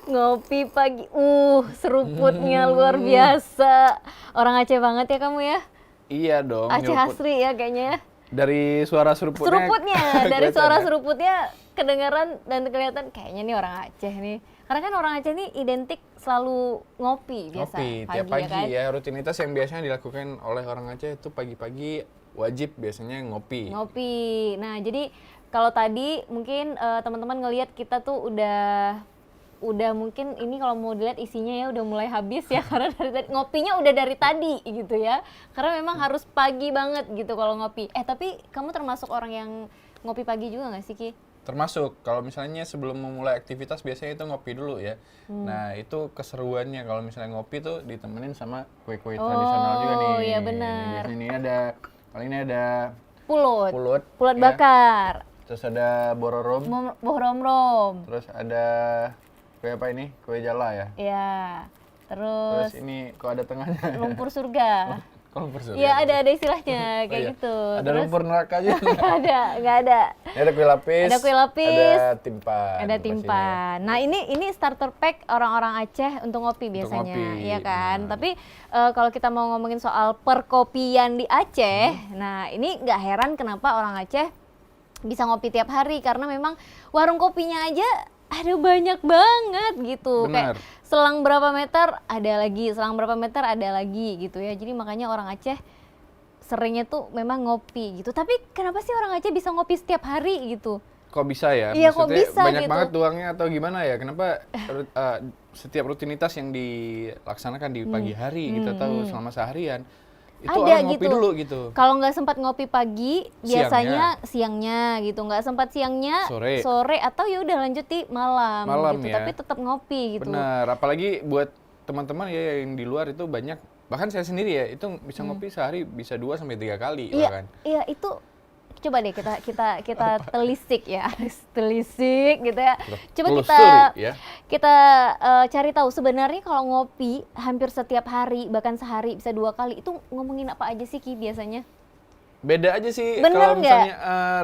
Ngopi pagi, seruputnya luar biasa. Orang Aceh banget ya kamu ya? Iya dong, Aceh nyeruput. asli ya kayaknya ya? Dari suara seruputnya. Seruputnya, dari kelihatan suara ya. seruputnya kedengaran dan kelihatan kayaknya nih orang Aceh nih. Karena kan orang Aceh nih identik selalu ngopi biasa Ngopi tiap pagi ya kan? ya, rutinitas yang biasanya dilakukan oleh orang Aceh itu pagi-pagi wajib biasanya ngopi. Ngopi. Nah, jadi kalau tadi mungkin teman-teman ngelihat kita tuh udah mungkin ini kalau mau dilihat isinya ya udah mulai habis ya karena dari tadi ngopinya udah dari tadi gitu ya. Karena memang harus pagi banget gitu kalau ngopi. Tapi kamu termasuk orang yang ngopi pagi juga nggak sih, Ki? Termasuk kalau misalnya sebelum memulai aktivitas biasanya itu ngopi dulu ya. Nah, itu keseruannya kalau misalnya ngopi tuh ditemenin sama kue-kue tradisional juga nih. Oh, iya benar. Biasanya ini kali ini ada Pulut ya. bakar, Terus ada bororom, bohrom-rom. terus ada kue apa ini? Kue jala ya. Ya. Terus Terus ini kok ada tengahnya. lumpur surga. Kok lumpur surga? Iya, ada istilahnya kayak iya. gitu. Ada Terus lumpur neraka aja. nggak ada. Ini ada kue lapis. Ada kue lapis. Ada timpan. Ada timpan. Nah, ini starter pack orang-orang Aceh untuk ngopi biasanya, ngopi, iya kan? benar. Tapi kalau kita mau ngomongin soal perkopian di Aceh, nah ini nggak heran kenapa orang Aceh bisa ngopi tiap hari karena memang warung kopinya aja ada banyak banget gitu. Benar. Kayak selang berapa meter ada lagi, selang berapa meter ada lagi gitu ya. Jadi makanya orang Aceh seringnya tuh memang ngopi gitu. Tapi kenapa sih orang Aceh bisa ngopi setiap hari gitu? Kok bisa ya? Iya, kok Maksudnya bisa banyak gitu. banget uangnya atau gimana ya? Kenapa setiap rutinitas yang dilaksanakan di pagi hari gitu atau selama seharian itu Ada orang ngopi gitu. dulu gitu. Kalau nggak sempat ngopi pagi, biasanya siangnya gitu. Nggak sempat siangnya, sore atau ya udah lanjut di malam gitu. Ya. Tapi tetap ngopi gitu. Benar, apalagi buat teman-teman ya yang di luar itu banyak, bahkan saya sendiri ya itu bisa ngopi sehari bisa 2 sampai 3 kali bahkan. Iya itu coba deh kita telisik ya, telisik gitu ya. Coba Telusuri, ya. kita cari tahu sebenarnya kalau ngopi hampir setiap hari bahkan sehari bisa 2 kali itu ngomongin apa aja sih Ki biasanya? Beda aja sih Bener kalau nggak? misalnya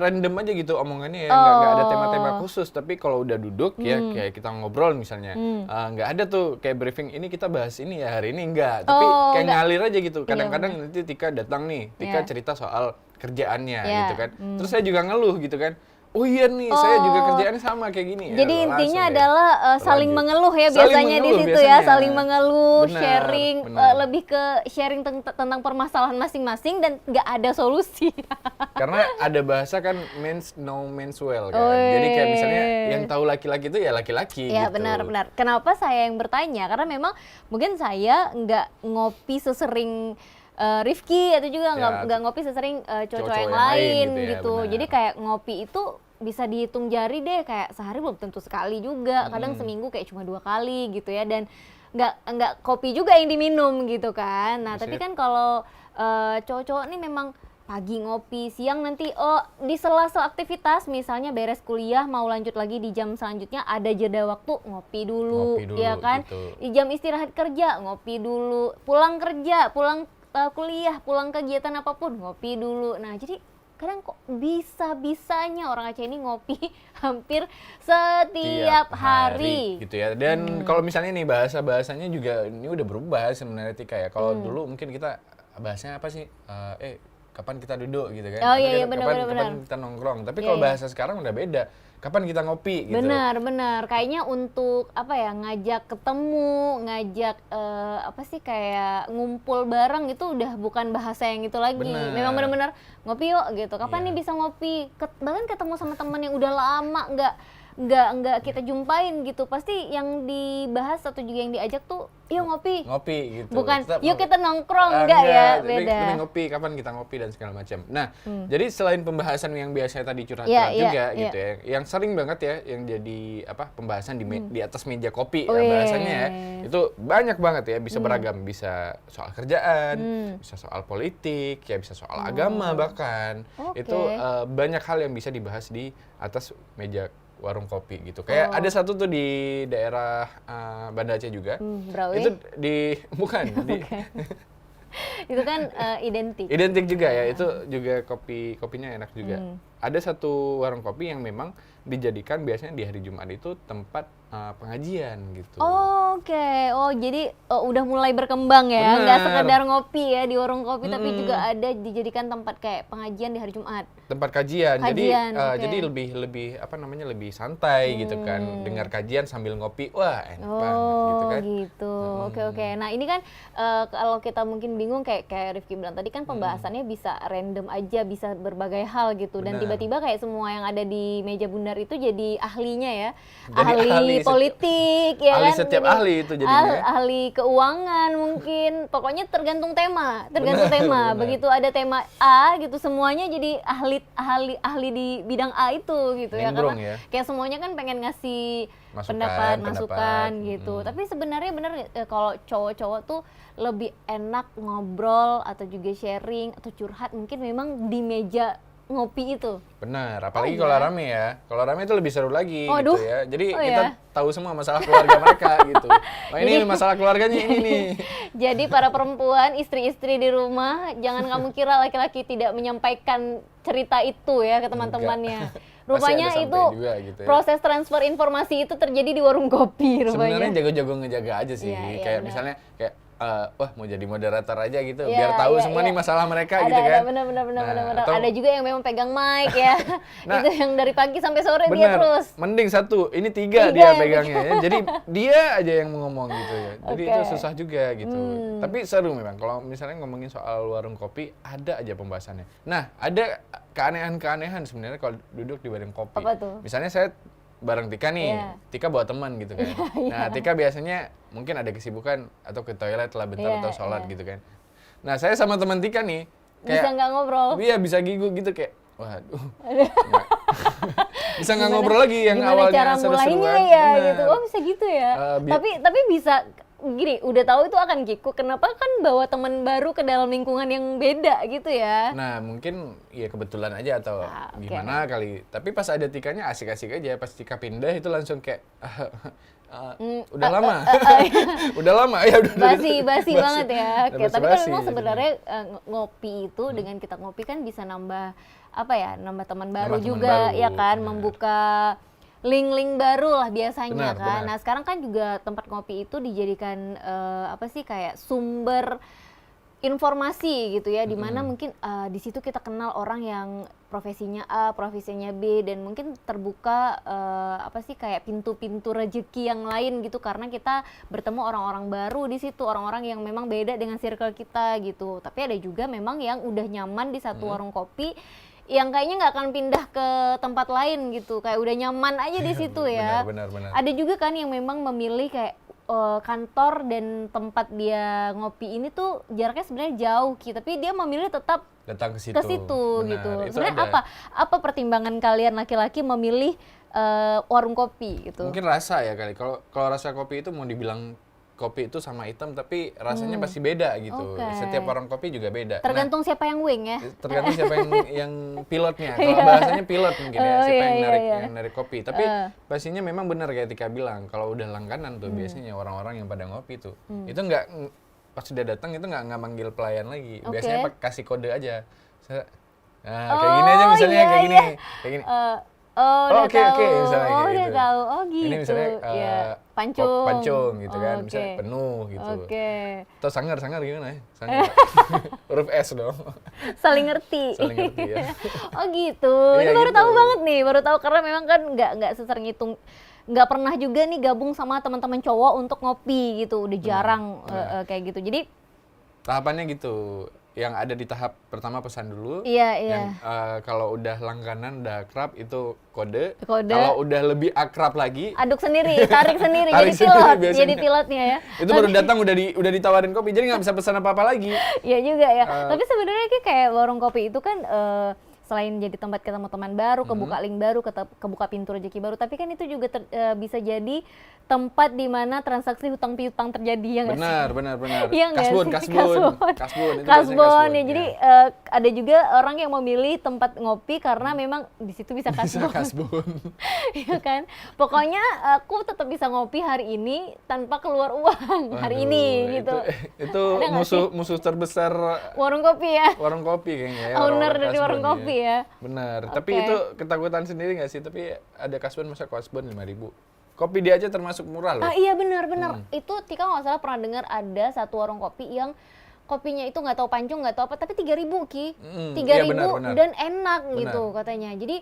random aja gitu omongannya ya, nggak ada tema-tema khusus. Tapi kalau udah duduk ya kayak kita ngobrol misalnya, nggak ada tuh kayak briefing ini kita bahas ini ya hari ini enggak. Tapi kayak nggak. ngalir aja gitu. Kadang-kadang nanti Tika datang nih, Tika cerita soal kerjaannya gitu kan. Terus saya juga ngeluh gitu kan. Oh iya nih, saya juga kerjaannya sama kayak gini. Jadi Ya, intinya langsung deh. adalah saling Berlanjut. mengeluh ya Saling biasanya di mengeluh situ biasanya. ya, saling mengeluh, Benar, sharing, benar. lebih ke sharing tentang permasalahan masing-masing dan nggak ada solusi. Karena ada bahasa kan men's know men's well kan. Jadi kayak misalnya yang tahu laki-laki itu ya laki-laki Ya gitu. benar-benar. Kenapa saya yang bertanya? Karena memang mungkin saya nggak ngopi sesering Rifki atau juga nggak ngopi sesering cowok-cowok yang lain gitu. benar. Jadi kayak ngopi itu bisa dihitung jari deh, kayak sehari belum tentu sekali juga, kadang seminggu kayak cuma 2 kali gitu ya, dan nggak kopi juga yang diminum gitu kan. Nah tapi kan kalau cowok-cowok nih memang pagi ngopi, siang nanti di sela-sela aktivitas misalnya beres kuliah mau lanjut lagi di jam selanjutnya ada jeda waktu ngopi dulu ya kan, gitu. di jam istirahat kerja ngopi dulu, pulang kerja, pulang kuliah, pulang kegiatan apapun ngopi dulu. Nah jadi kadang kok bisa-bisanya orang Aceh ini ngopi hampir setiap hari gitu ya. Dan kalau misalnya nih bahasanya juga ini udah berubah sebenarnya Tika ya. Kalau dulu mungkin kita bahasanya apa sih? Kapan kita duduk gitu kan? Oh iya, benar. Kapan kita nongkrong. Tapi kalau bahasa sekarang udah beda. Kapan kita ngopi gitu. Benar. Kayaknya untuk apa ya, ngajak ketemu, ngajak apa sih kayak ngumpul bareng itu udah bukan bahasa yang itu lagi. Benar. Memang benar-benar ngopi yuk gitu. Kapan nih bisa ngopi? Bahkan ketemu sama teman yang udah lama nggak kita jumpain gitu. Pasti yang dibahas atau juga yang diajak tuh yuk ngopi. Ngopi gitu. Bukan Tetap yuk ngopi. kita nongkrong, enggak ya, beda. Lebih ngopi, kapan kita ngopi dan segala macam. Nah, jadi selain pembahasan yang biasanya tadi curhat Iya, juga iya. gitu ya, yang sering banget ya yang jadi pembahasan di atas meja kopi Oh, ya, bahasanya ya, itu banyak banget ya, bisa beragam, bisa soal kerjaan, bisa soal politik, ya bisa soal agama bahkan. Oke. Itu banyak hal yang bisa dibahas di atas meja warung kopi gitu. Kayak ada satu tuh di daerah Banda Aceh juga. Brawi. Itu bukan di Itu kan identik. identik juga ya. Itu juga kopinya enak juga. ada satu warung kopi yang memang dijadikan biasanya di hari Jumat itu tempat pengajian gitu. Oke. Oh, jadi udah mulai berkembang ya, nggak Bener. sekedar ngopi ya di warung kopi, tapi juga ada dijadikan tempat kayak pengajian di hari Jumat. Tempat kajian. Kajian, oke. Jadi lebih apa namanya, lebih santai gitu kan, dengar kajian sambil ngopi, wah enak banget gitu kan. Gitu. Oke. Nah, ini kan kalau kita mungkin bingung kayak Rifki bilang tadi kan pembahasannya bisa random aja, bisa berbagai hal gitu, dan Benar. tiba-tiba kayak semua yang ada di meja bundar itu jadi ahlinya ya. Jadi ahli Politik ya ahli kan. setiap Jadi ahli itu jadinya ya. ahli keuangan mungkin. Pokoknya tergantung tema. Benar. Begitu ada tema A gitu, semuanya jadi ahli di bidang A itu gitu ya. Nimbrung Karena ya. kayak semuanya kan pengen ngasih Masukan. masukan gitu. Tapi sebenarnya bener kalau cowok-cowok tuh lebih enak ngobrol atau juga sharing atau curhat mungkin memang di meja ngopi itu. Benar, apalagi iya? kalau rame ya. Kalau rame itu lebih seru lagi Waduh. gitu ya. Jadi Oh, kita ya? tahu semua masalah keluarga mereka gitu. Nah, ini masalah keluarganya ini nih. Jadi para perempuan, istri-istri di rumah, jangan kamu kira laki-laki tidak menyampaikan cerita itu ya ke teman-temannya. Rupanya Pasti ada itu sampai juga gitu ya. proses transfer informasi itu terjadi di warung kopi Sebenarnya rupanya. jago-jago ngejaga aja sih. Iya, Kayak benar. misalnya kayak wah mau jadi moderator aja gitu, Iya, biar tahu iya, semua iya. nih masalah mereka Ada, gitu kan. benar. Nah, atau- Ada juga yang memang pegang mic ya. Nah, Itu yang dari pagi sampai sore dia Bener, terus. mending satu, ini Tiga tiga dia yang pegangnya ya. Jadi dia aja yang ngomong gitu ya. Jadi Oke. itu susah juga gitu. Tapi seru memang kalau misalnya ngomongin soal warung kopi, ada aja pembahasannya. Nah, ada keanehan-keanehan sebenarnya kalau duduk di warung kopi. Apa tuh? Misalnya saya bareng Tika nih, Iya. Tika bawa teman gitu kan. Nah, Tika biasanya mungkin ada kesibukan atau ke toilet lah bentar Iya, atau sholat iya. gitu kan. Nah, saya sama teman Tika nih, Bisa nggak ngobrol? Iya bisa gigu gitu kayak, waduh. Bisa nggak Gimana- ngobrol lagi yang gimana awalnya cara seru-seruan. mulainya ya Bener. gitu. Oh, bisa gitu ya. Bi- Tapi bisa gini, udah tahu itu akan kiku, kenapa kan bawa teman baru ke dalam lingkungan yang beda gitu ya? Nah mungkin ya kebetulan aja atau Oke. gimana kali. Tapi pas ada Tikanya asik-asik aja. Pas Tika pindah itu langsung kayak, udah lama. Udah lama ya udah. Basi banget ya. Oke, Udah tapi kan basi-basi memang jadinya. sebenarnya ngopi itu dengan kita ngopi kan bisa nambah apa ya? Nambah teman baru Nambah teman juga baru, ya kan, benar. membuka link-link baru lah biasanya Benar, kan. benar. Nah, sekarang kan juga tempat ngopi itu dijadikan apa sih kayak sumber informasi gitu ya, dimana mungkin di situ kita kenal orang yang profesinya A, profesinya B, dan mungkin terbuka apa sih kayak pintu-pintu rezeki yang lain gitu, karena kita bertemu orang-orang baru di situ, orang-orang yang memang beda dengan circle kita gitu. Tapi ada juga memang yang udah nyaman di satu warung kopi, yang kayaknya nggak akan pindah ke tempat lain gitu, kayak udah nyaman aja di situ ya. Benar. Ada juga kan yang memang memilih kayak kantor dan tempat dia ngopi ini tuh jaraknya sebenarnya jauh gitu, tapi dia memilih tetap Datang ke situ. ke situ Benar, gitu. itu Sebenarnya ada. apa pertimbangan kalian laki-laki memilih warung kopi gitu? Mungkin rasa ya kali. Kalau rasa kopi itu mau dibilang kopi itu sama hitam, tapi rasanya pasti beda gitu. Oke. Setiap warung kopi juga beda. Tergantung siapa yang wing ya. Tergantung siapa yang pilotnya. Kalau bahasanya pilot mungkin ya, Oh, siapa yang iya, narik iya. yang narik kopi. Tapi pastinya memang benar kayak Tika bilang, kalau udah langganan tuh biasanya orang-orang yang pada ngopi tuh, itu nggak pas sudah datang itu nggak manggil pelayan lagi. Oke. Biasanya kasih kode aja. Nah, Oh, kayak gini aja misalnya iya, kayak gini, iya. kayak gini. Udah oke, tahu. misalnya Oh, kayak udah gitu. tahu. Oh, gitu. Ini misalnya ya. Pancung. pancung gitu kan, Oke. misalnya penuh gitu. Oke. Atau sangar gimana ya? Sangar. Huruf S dong. Saling ngerti. Saling ngerti ya. Oh gitu. Iya, Ini baru gitu. tahu banget nih, baru tahu karena memang kan nggak sesering ngitung, nggak pernah juga nih gabung sama teman-teman cowok untuk ngopi gitu, udah jarang kayak gitu. Jadi Tahapannya gitu. Yang ada di tahap pertama pesan dulu. iya. Yang kalau udah langganan, udah akrab itu kode. Kode. Kalau udah lebih akrab lagi, aduk sendiri, tarik sendiri, Tarik jadi sendiri pilot, biasanya. jadi pilotnya ya. itu baru datang udah ditawarin kopi, jadi nggak bisa pesan apa-apa lagi. Iya juga ya. Tapi sebenarnya kayak warung kopi itu kan selain jadi tempat ketemu teman baru, kebuka link baru, kebuka pintu rezeki baru, tapi kan itu juga bisa jadi tempat di mana transaksi hutang piutang terjadi ya nggak sih? Benar. Iya nggak Kasbon, sih? kasbon. Itu biasanya Kasbon ya. ya. Jadi ada juga orang yang memilih tempat ngopi karena memang di situ bisa Bisa kasbon. kasbon. Iya kan? Pokoknya aku tetap bisa ngopi hari ini tanpa keluar uang hari Waduh, ini gitu. Itu Ada nggak musuh terbesar Warung kopi ya. warung kopi kayaknya ya. Owner orang-orang dari warung kasbon, kopi ya. Bener. Oke. Tapi itu ketakutan sendiri nggak sih? Tapi ada kasbon, masa kasbon 5.000. Kopi dia aja termasuk murah loh. Iya benar. Itu Tika nggak salah pernah dengar ada satu warung kopi yang kopinya itu nggak tahu pancung nggak tahu apa tapi 3.000 Ki. 3.000 iya, benar. dan enak Benar. gitu katanya. Jadi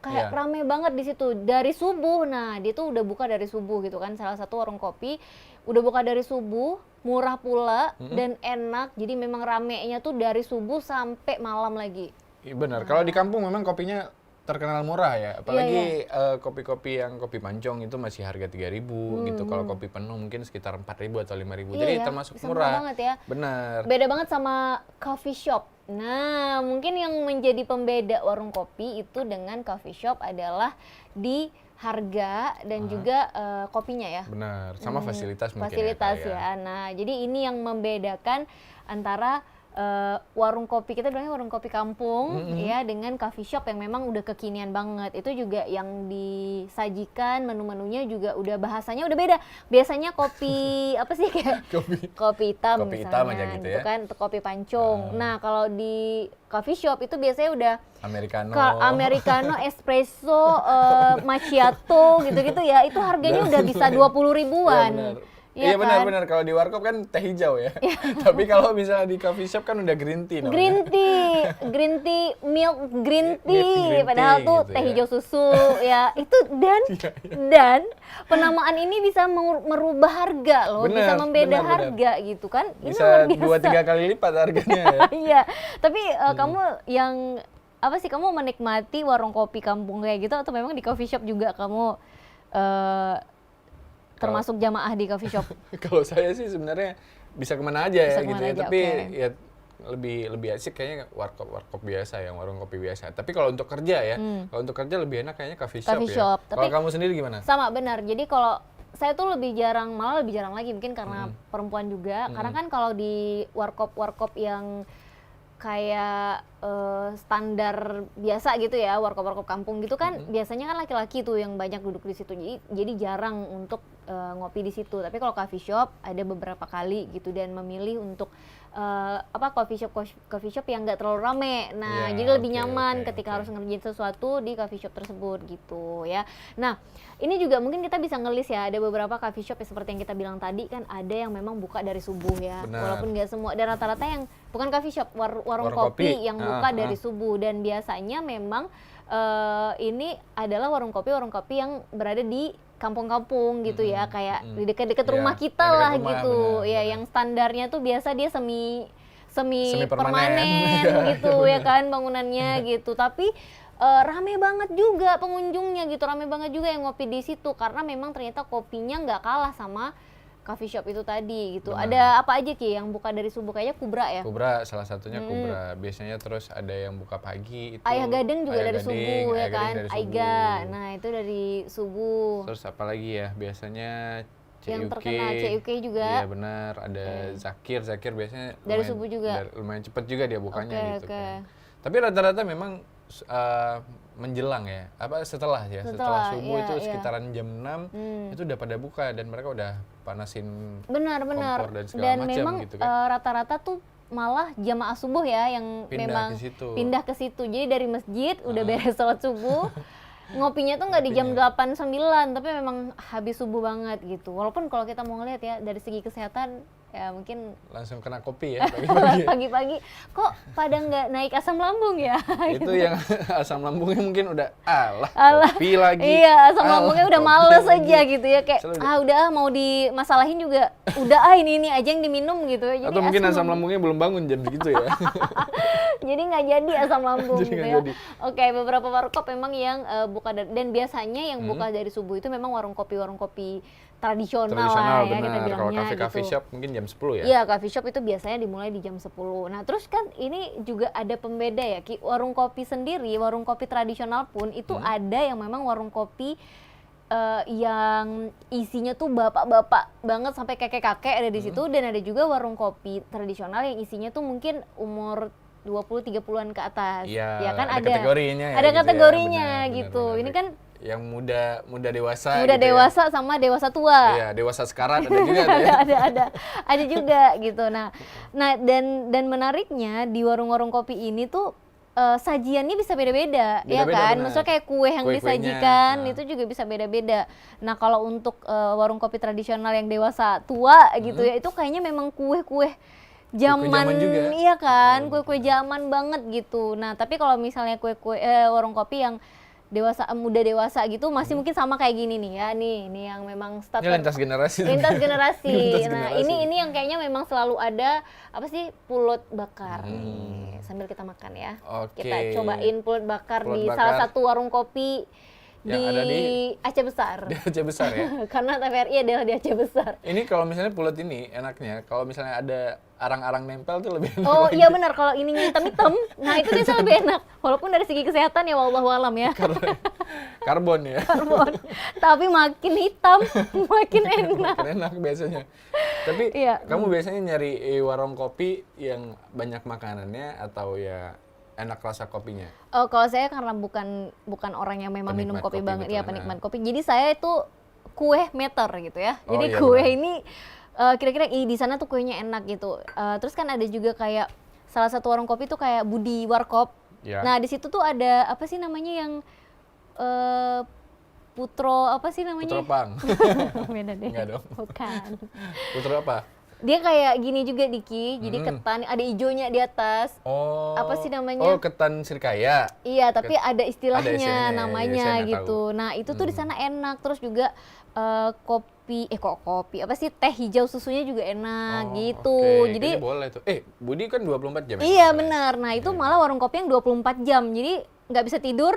kayak Iya. rame banget di situ dari subuh. Nah, dia tuh udah buka dari subuh gitu kan. Salah satu warung kopi udah buka dari subuh, murah pula dan enak. Jadi memang ramenya tuh dari subuh sampai malam lagi. Iya benar. Kalau di kampung memang kopinya terkenal murah ya. Apalagi kopi-kopi yang kopi pancong itu masih harga 3.000 gitu. Kalau kopi penuh mungkin sekitar 4.000 atau 5.000. Iya Jadi ya, termasuk bisa murah. banget ya. Benar. Beda banget sama coffee shop. Nah, mungkin yang menjadi pembeda warung kopi itu dengan coffee shop adalah di harga dan juga kopinya ya. Benar. Sama fasilitas mungkin Fasilitas ya. Kak, ya. Nah, jadi ini yang membedakan antara warung kopi, kita bilangnya warung kopi kampung ya, dengan coffee shop yang memang udah kekinian banget. Itu juga yang disajikan menu-menunya juga udah bahasanya udah beda. Biasanya kopi apa sih kayak kopi hitam Kopi misalnya hitam aja gitu ya. kan, kopi pancong. Nah, kalau di coffee shop itu biasanya udah Americano. Americano, espresso, macchiato gitu-gitu ya. Itu harganya udah bisa 20 ribuan. Iya kan? benar. Kalau di warkop kan teh hijau ya. Tapi kalau misalnya di coffee shop kan udah green tea namanya. Green tea, milk green Green tea, tea padahal tuh gitu teh ya. hijau susu ya. Itu dan penamaan ini bisa merubah harga loh, bisa membeda benar. harga gitu kan. Ini Bisa luar biasa. 2-3 kali lipat harganya ya. Iya, tapi kamu yang apa sih, kamu menikmati warung kopi kampung kayak gitu atau memang di coffee shop juga kamu termasuk jamaah di coffee shop? Kalau saya sih sebenarnya bisa kemana aja Bisa ya gitu kemana ya. aja, Tapi oke. ya lebih asik kayaknya warkop biasa, yang warung kopi biasa. Tapi kalau untuk kerja ya, kalau untuk kerja lebih enak kayaknya coffee shop Coffee ya. shop, Kalau tapi- kamu sendiri gimana? Sama benar. Jadi kalau saya tuh malah lebih jarang lagi mungkin karena perempuan juga. Karena kan kalau di warkop yang kayak standar biasa gitu ya, warkop kampung gitu kan biasanya kan laki-laki tuh yang banyak duduk di situ. Jadi jarang untuk ngopi di situ. Tapi kalau coffee shop ada beberapa kali gitu dan memilih untuk coffee shop yang nggak terlalu rame. Nah, Ya, jadi lebih oke, nyaman oke, ketika oke. harus ngerjain sesuatu di coffee shop tersebut gitu ya. Nah, ini juga mungkin kita bisa ngelis ya, ada beberapa coffee shop ya, seperti yang kita bilang tadi kan ada yang memang buka dari subuh ya. Benar. Walaupun nggak semua, dan rata-rata yang bukan coffee shop, warung Warung kopi kopi. yang buka dari subuh, dan biasanya memang ini adalah warung kopi yang berada di kampung-kampung gitu ya, kayak di dekat-dekat Ya, rumah kita dekat lah rumah, gitu. benar, Ya, benar. yang standarnya tuh biasa dia semi Semi-permanen. permanen Ya, gitu ya kan bangunannya gitu. Tapi rame banget juga pengunjungnya gitu, rame banget juga yang ngopi di situ karena memang ternyata kopinya nggak kalah sama coffee shop itu tadi gitu. Benar. Ada apa aja Ki yang buka dari subuh, kayaknya Kubra ya? Kubra salah satunya Kubra. Biasanya terus ada yang buka pagi itu. Ayah Gading juga Ayah dari Gading, subuh ya Ayah Gading kan? dari subuh. Aiga. Nah, itu dari subuh. Terus apa lagi ya? Biasanya Yang CUK. terkenal CUK juga. Iya benar, ada Zakir biasanya Dari subuh juga. lumayan cepet juga dia bukanya Oke, gitu oke. kan. Tapi rata-rata memang menjelang ya, setelah Setelah, subuh iya, itu iya. sekitaran jam 6 itu udah pada buka dan mereka udah panasin Benar. kompor dan segala Dan macam memang gitu kan. rata-rata tuh malah jamaah subuh ya yang Pindah memang ke situ. pindah ke situ. Jadi dari masjid udah beres sholat subuh, ngopinya tuh nggak di jam 8-9, tapi memang habis subuh banget gitu. Walaupun kalau kita mau ngeliat ya dari segi kesehatan ya mungkin Langsung kena kopi ya pagi-pagi. pagi-pagi kok pada nggak naik asam lambung ya. Itu yang asam lambungnya mungkin udah Alah, kopi lagi. iya, asam alah, lambungnya udah kopi males lagi. aja gitu ya, kayak Selalu udah mau dimasalahin juga udah ini aja yang diminum gitu. Jadi Atau mungkin asam lambungnya belum bangun jam segitu ya. jadi nggak jadi asam lambung Jadi gitu nggak ya. jadi. Oke, beberapa warkop memang yang buka dan biasanya yang buka dari subuh itu memang warung kopi tradisional lah ya kita benar. Kalau bilangnya kafe gitu. shop mungkin jam 10 ya. Iya, coffee shop itu biasanya dimulai di jam 10. Nah, terus kan ini juga ada pembeda ya, Ki. Warung kopi sendiri, warung kopi tradisional pun itu ada yang memang warung kopi yang isinya tuh bapak-bapak banget sampai kakek-kakek ada di situ, dan ada juga warung kopi tradisional yang isinya tuh mungkin umur 20-30-an ke atas. Iya, Ya kan ada kategorinya ya Ada gitu ya, kategorinya benar, gitu. benar. Ini kan Yang muda dewasa udah gitu dewasa sama dewasa ya. tua. Iya, dewasa sekarat ada juga tuh ya. ada juga gitu. Nah dan menariknya di warung-warung kopi ini tuh sajiannya bisa beda-beda, ya Beda-beda, kan? benar. Maksudnya kayak kue yang Kue-kuenya, disajikan nah. itu juga bisa beda-beda. Nah kalau untuk warung kopi tradisional yang dewasa tua gitu ya, itu kayaknya memang kue-kue zaman, zaman juga. iya kan? Oh, Kue-kue zaman banget gitu. Nah tapi kalau misalnya kue-kue warung kopi yang dewasa, muda dewasa gitu masih mungkin sama kayak gini nih ya, nih yang memang Ini starter lintas generasi. lintas generasi. Lintas Nah, generasi. ini yang kayaknya memang selalu ada apa sih, pulut bakar nih. Sambil kita makan ya. Oke. Kita cobain pulut bakar Pulut di bakar. salah satu warung kopi Yang di ada di Aceh Besar. Di Aceh Besar ya. Karena TVRI adalah di Aceh Besar. Ini kalau misalnya pulut ini enaknya, kalau misalnya ada arang-arang nempel tuh lebih enak. Oh lagi. iya benar, kalau ininya hitam-hitam, nah itu biasa lebih enak. Walaupun dari segi kesehatan ya wallahu alam ya. Karbon ya. Karbon. Tapi makin hitam makin enak. Makin enak biasanya. Tapi Iya. kamu biasanya nyari warung kopi yang banyak makanannya atau ya enak rasa kopinya? Oh, kalau saya karena bukan orang yang memang minum Penikmat kopi kopi, banget betul, ya, penikmat kopi. Jadi saya itu kue meter gitu ya. Oh, Jadi iya, kue benar. ini kira-kira di sana tuh kuenya enak gitu. Terus kan ada juga kayak salah satu warung kopi tuh kayak Budi Warkop. Ya. Nah di situ tuh ada apa sih namanya yang Putro apa sih namanya? Putra Pang. Beda deh. Enggak dong. Bukan. Putra apa? Dia kayak gini juga Diki. Jadi ketan ada ijonya di atas. Oh. Apa sih namanya? Oh, ketan sirikaya. Iya, tapi ada istilahnya, istilahnya, ya, namanya saya nggak gitu. tahu. Nah, itu tuh di sana enak. Terus juga kopi, apa sih, teh hijau susunya juga enak Oh, gitu. oke. Jadi Kayaknya boleh tuh. Budi kan 24 jam ya? iya kalau nggak salah ya? benar. Nah, itu Iya. malah warung kopi yang 24 jam. Jadi nggak bisa tidur,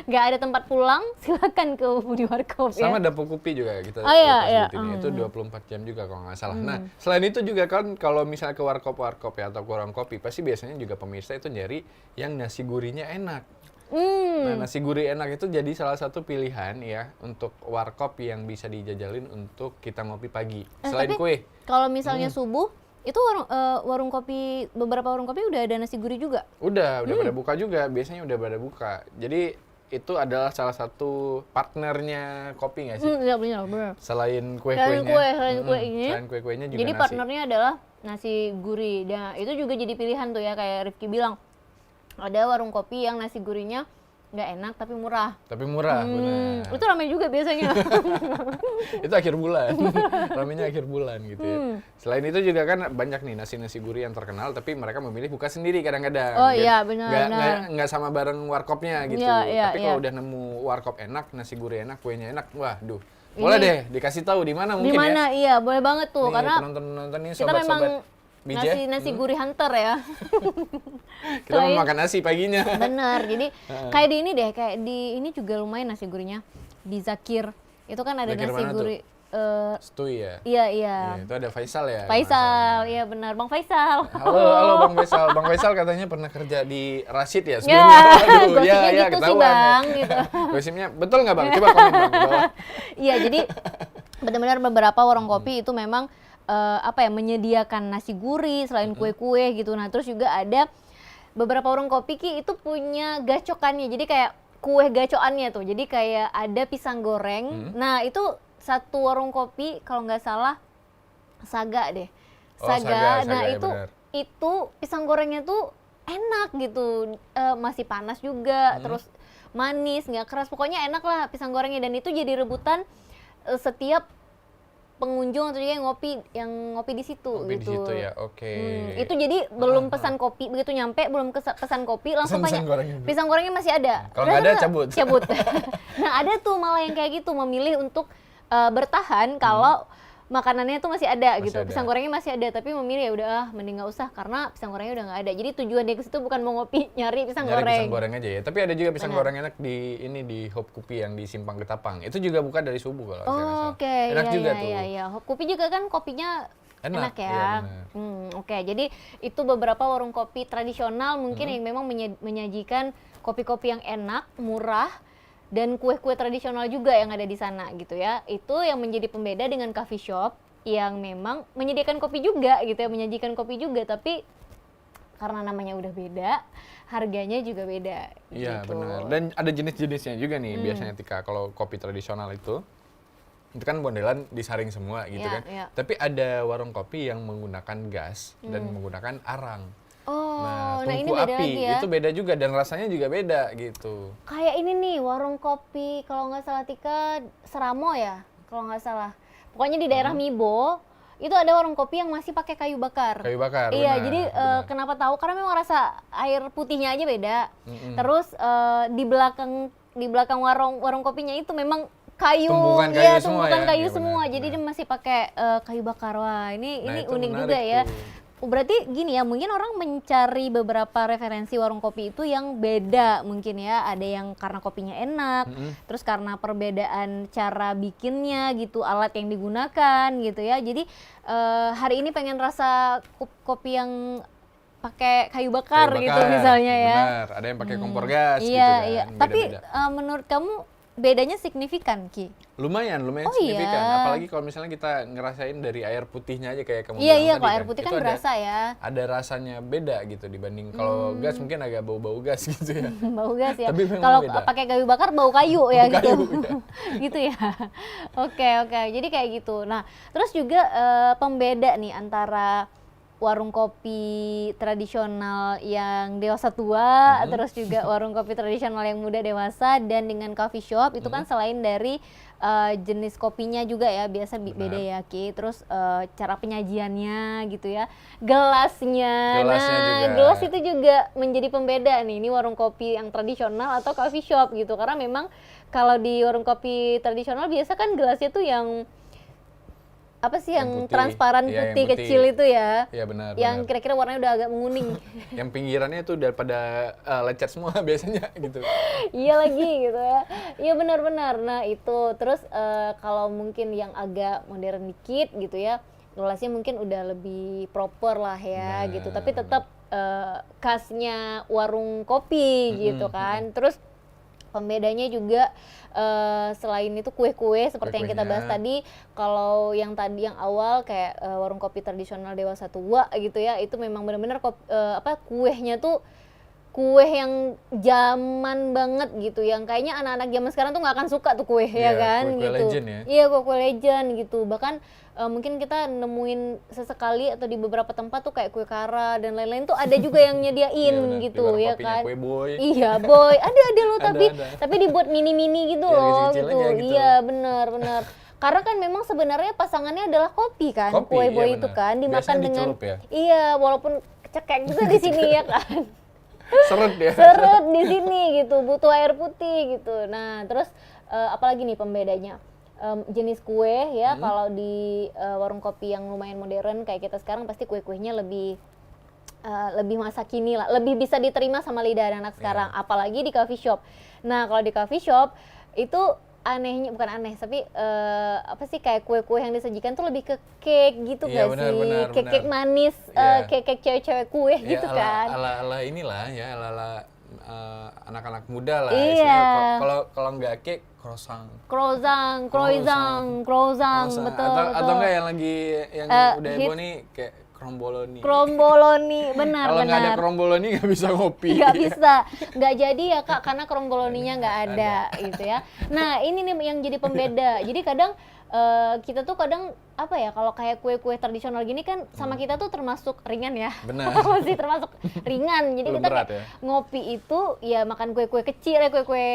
nggak ada tempat pulang, silakan ke Budi Warkop ya. Sama Dapu Kupi juga kita Oh, iya, lupa iya. sebutin. Itu 24 jam juga kalau nggak salah. Nah, selain itu juga kan kalau misalnya ke warkop ya atau ke warung kopi, pasti biasanya juga pemirsa itu nyari yang nasi gurihnya enak. Nah, nasi gurih enak itu jadi salah satu pilihan ya untuk warkop yang bisa dijajalin untuk kita ngopi pagi. Selain Tapi kue. kalau misalnya subuh, itu warung kopi, beberapa warung kopi udah ada nasi gurih juga. Udah pada buka juga. Biasanya udah pada buka. Jadi itu adalah salah satu partnernya kopi nggak sih? Iya benar. Selain kue-kuenya. Selain kue ini. Selain kue-kuenya juga Jadi nasi. partnernya adalah nasi gurih. Nah, itu juga jadi pilihan tuh ya, kayak Rifki bilang. Ada warung kopi yang nasi gurihnya nggak enak tapi murah. Tapi murah, benar. Itu ramai juga biasanya. Itu akhir bulan. Ramenya akhir bulan gitu ya. Selain itu juga kan banyak nih nasi-nasi gurih yang terkenal tapi mereka memilih buka sendiri kadang-kadang. Oh Dan iya, benar. nggak sama bareng warkopnya gitu. Iya, Tapi iya. kalau udah nemu warkop enak, nasi gurih enak, kuenya enak, waduh. Boleh deh dikasih tahu di mana Di mungkin mana? ya. Iya, boleh banget tuh Nih, karena penonton-penonton nih kita sobat-sobat memang Bija. nasi gurih hunter ya. Kita selain- mau makan nasi paginya. Bener, jadi kayak di ini deh, kayak di ini juga lumayan nasi gurihnya. Di Zakir, itu kan ada Zakir nasi mana tuh? gurih. Stui ya. Iya. Iya, itu ada Faisal ya. Faisal, iya benar, Bang Faisal. Halo Bang Faisal. Bang Faisal katanya pernah kerja di Rashid ya Ya, sebelumnya. Aduh, gosipnya gitu sih ketahuan Bang, ya. gitu. Gosipnya betul nggak Bang? Coba komen Bang di bawah. Iya, jadi benar-benar beberapa warung kopi itu memang menyediakan nasi gurih selain kue-kue gitu. Nah, terus juga ada beberapa warung kopi itu punya gacokannya. Jadi kayak kue gacoannya tuh. Jadi kayak ada pisang goreng. Nah, itu satu warung kopi kalau nggak salah Saga deh. Oh, Saga. Saga, Nah, ya itu benar. itu pisang gorengnya tuh enak gitu. Masih panas juga, terus manis, nggak keras. Pokoknya enak lah pisang gorengnya, dan itu jadi rebutan setiap pengunjung atau juga yang ngopi di situ Kopi di gitu. situ ya. Oke. Itu jadi belum pesan kopi, begitu nyampe belum pesan kopi langsung Pesan tanya, gorengnya dulu. pisang gorengnya masih ada? Kalau nggak ada, cabut. Cabut. Nah, ada tuh malah yang kayak gitu, memilih untuk bertahan kalau makanannya tuh masih ada Masih gitu. ada. Pisang gorengnya masih ada, tapi memilih ya udah mending nggak usah karena pisang gorengnya udah nggak ada. Jadi tujuan dia ke situ bukan mau ngopi, nyari pisang Nyari goreng. pisang goreng aja ya. Tapi ada juga pisang Benar. goreng enak di Hop Kupi yang di Simpang Ketapang. Itu juga buka dari subuh kalau saya nggak salah. Oke, Enak iya, juga iya, tuh. iya. Hop Kopi juga kan kopinya Enak, enak ya. iya, benar. Oke, jadi itu beberapa warung kopi tradisional mungkin yang memang menyajikan kopi-kopi yang enak, murah, dan kue-kue tradisional juga yang ada di sana gitu ya. Itu yang menjadi pembeda dengan coffee shop yang memang menyediakan kopi juga gitu ya, menyajikan kopi juga, tapi karena namanya udah beda, harganya juga beda. Iya gitu. benar. Dan ada jenis-jenisnya juga nih biasanya Tika. Kalau kopi tradisional itu kan bondelan disaring semua gitu Iya, kan. iya. Tapi ada warung kopi yang menggunakan gas dan menggunakan arang. Oh, nah ini tungku beda api lagi ya. itu beda juga dan rasanya juga beda gitu. Kayak ini nih, warung kopi, kalau nggak salah Tika, Seramo ya, kalau nggak salah. Pokoknya di daerah Mibo, itu ada warung kopi yang masih pakai kayu bakar. Kayu bakar, Iya, benar, jadi benar. kenapa tahu? Karena memang rasa air putihnya aja beda. Terus di belakang warung kopinya itu memang kayu, Tumpukan kayu ya semua tumpukan ya? kayu Iya, semua. benar, Jadi benar. dia masih pakai kayu bakar. Wah, ini Itu unik menarik juga ya. tuh. Berarti gini ya, mungkin orang mencari beberapa referensi warung kopi itu yang beda mungkin ya. Ada yang karena kopinya enak, terus karena perbedaan cara bikinnya gitu, alat yang digunakan gitu ya. Jadi hari ini pengen rasa kopi yang pakai kayu bakar, gitu misalnya ya. Benar, ada yang pakai kompor gas gitu Iya, kan. iya. Tapi beda-beda. menurut kamu bedanya signifikan, Ki? Lumayan Oh, signifikan. iya. Apalagi kalau misalnya kita ngerasain dari air putihnya aja kayak kamu Iya, bilang iya, tadi kalau air putih kan itu berasa ya. ada rasanya beda gitu dibanding kalau gas mungkin agak bau-bau gas gitu ya. Bau gas ya. Tapi memang Kalau beda. pakai kayu bakar bau kayu ya Bau gitu. kayu, iya. Gitu ya. Oke, oke. Jadi kayak gitu. Nah, terus juga pembeda nih antara warung kopi tradisional yang dewasa tua, terus juga warung kopi tradisional yang muda dewasa, dan dengan coffee shop itu kan selain dari jenis kopinya juga ya, biasa beda ya Ki. Terus cara penyajiannya gitu ya, gelasnya. Gelasnya Nah, juga. gelas itu juga menjadi pembeda nih. Ini warung kopi yang tradisional atau coffee shop gitu. Karena memang kalau di warung kopi tradisional biasa kan gelasnya tuh yang apa sih yang putih. transparan Iya, yang putih putih. kecil itu ya. Iya benar. Yang benar. kira-kira warnanya udah agak menguning. Yang pinggirannya tuh daripada lecet semua biasanya gitu. Iya lagi gitu ya. Iya benar-benar. Nah itu terus kalau mungkin yang agak modern dikit gitu ya, gelasnya mungkin udah lebih proper lah ya gitu. Tapi tetap khasnya warung kopi gitu kan. Terus pembedanya juga selain itu kue-kue seperti yang kita bahas tadi. Kalau yang tadi yang awal kayak warung kopi tradisional dewasa tua gitu ya, itu memang benar-benar kuehnya tuh kue yang zaman banget gitu, yang kayaknya anak-anak zaman sekarang tuh nggak akan suka tuh kue ya kan kue-kue gitu. legend ya. Iya, kue legend gitu. Bahkan mungkin kita nemuin sesekali atau di beberapa tempat tuh kayak kue kara dan lain-lain tuh ada juga yang nyediain Iya, benar. gitu Di warung ya kopinya kan. kue boy. Iya boy, ada lo Ada, tapi ada. tapi dibuat mini-mini gitu Iya, loh kecil-kecil gitu. aja gitu. Iya benar. Karena kan memang sebenarnya pasangannya adalah kopi kan, Kopi, kue boy iya itu benar. kan dimakan Biasanya dengan dicelup ya? iya walaupun cekek juga di sini ya kan. Seret ya. Seret di sini gitu, butuh air putih gitu. Nah, terus apalagi nih pembedanya? Jenis kue ya, kalau di warung kopi yang lumayan modern kayak kita sekarang pasti kue-kuenya lebih masa kini lah, lebih bisa diterima sama lidah anak sekarang, apalagi di coffee shop. Nah, kalau di coffee shop itu anehnya, bukan aneh, tapi apa sih, kayak kue-kue yang disajikan tuh lebih ke cake gitu Iya, gak benar, sih? benar, Cake-cake benar. manis, Iya. cake-cake cewek-cewek kue Ya, gitu kan. ala inilah ya, ala anak-anak muda lah. Iya. Istilahnya. Kalau nggak cake, croissant. Croissant, betul. Atau enggak yang lagi yang udah heboh nih kayak kromboloni. Kromboloni, benar. Kalau nggak ada kromboloni nggak bisa ngopi. Nggak bisa, nggak jadi ya Kak, karena kromboloninya nggak ada gitu ya. Nah ini nih yang jadi pembeda. Jadi kadang kita tuh kadang apa ya, kalau kayak kue-kue tradisional gini kan sama kita tuh termasuk ringan ya. Benar. Masih termasuk ringan. Jadi Belum kita berat kayak ya. ngopi itu ya makan kue-kue kecil ya, kue-kue